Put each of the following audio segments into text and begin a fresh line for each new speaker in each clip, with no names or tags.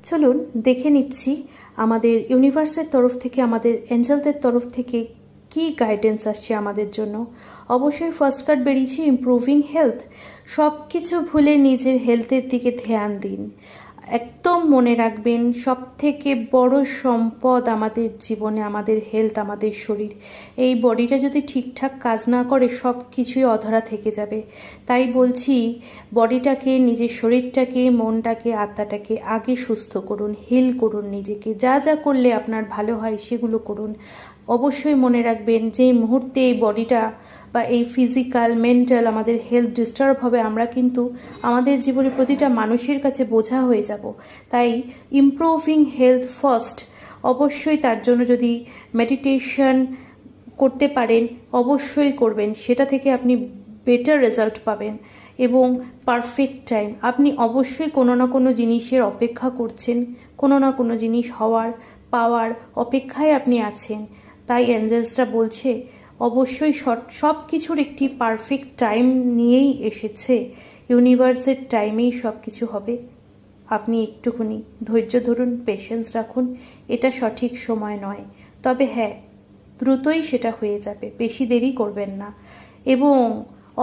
চলুন দেখে নিচ্ছি আমাদের ইউনিভার্সের তরফ থেকে, আমাদের এঞ্জেলদের তরফ থেকে কি গাইডেন্স আসছে আমাদের জন্য। অবশ্যই ফার্স্ট কার্ড বেরিয়েছে ইমপ্রুভিং হেলথ। সব কিছু ভুলে নিজের হেলথের দিকে ধ্যান দিন। একদম মনে রাখবেন, সব থেকে বড় সম্পদ আমাদের জীবনে আমাদের হেলথ, আমাদের শরীর। এই বডিটা যদি ঠিকঠাক কাজ না করে সব কিছুই অধরা থেকে যাবে। তাই বলছি, বডিটাকে, নিজের শরীরটাকে, মনটাকে, আত্মাটাকে আগে সুস্থ করুন, হিল করুন নিজেকে। যা যা করলে আপনার ভালো হয় সেগুলো করুন। অবশ্যই মনে রাখবেন, যে মুহূর্তে এই বডিটা বা এই ফিজিক্যাল, মেন্টাল আমাদের হেলথ ডিস্টার্ব হবে, আমরা কিন্তু আমাদের জীবনে প্রতিটা মানুষের কাছে বোঝা হয়ে যাব। তাই ইমপ্রুভিং হেলথ ফার্স্ট। অবশ্যই তার জন্য যদি মেডিটেশন করতে পারেন অবশ্যই করবেন, সেটা থেকে আপনি বেটার রেজাল্ট পাবেন। এবং পারফেক্ট টাইম, আপনি অবশ্যই কোনো না কোনো জিনিসের অপেক্ষা করছেন, কোনো না কোনো জিনিস হওয়ার, পাওয়ার অপেক্ষায় আপনি আছেন। তাই এঞ্জেলসরা বলছে অবশ্যই সব কিছুর একটি পারফেক্ট টাইম নিয়েই এসেছে। ইউনিভার্সের টাইমেই সব কিছু হবে। আপনি একটুখানি ধৈর্য ধরুন, পেশেন্স রাখুন। এটা সঠিক সময় নয়, তবে হ্যাঁ, দ্রুতই সেটা হয়ে যাবে, বেশি দেরি করবেন না। এবং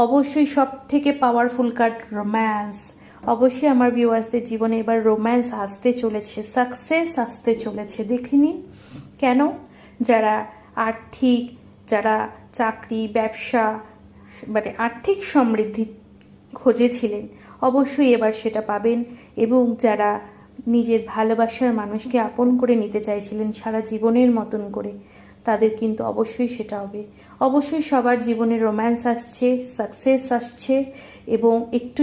অবশ্যই সব থেকে পাওয়ারফুল কার্ড রোম্যান্স। অবশ্যই আমার ভিউয়ার্সদের জীবনে এবার রোম্যান্স আসতে চলেছে, সাকসেস আসতে চলেছে। দেখে নিন কেন। যারা আর্থিক, যারা চাকরি, ব্যবসা, মানে আর্থিক সমৃদ্ধি খুঁজেছিলেন অবশ্যই এবার সেটা পাবেন। এবং যারা নিজের ভালোবাসার মানুষকে আপন করে নিতে চাইছিলেন সারা জীবনের মতন করে, তাদের কিন্তু অবশ্যই সেটা হবে। অবশ্যই সবার জীবনে রোম্যান্স আসছে, সাকসেস আসছে এবং একটু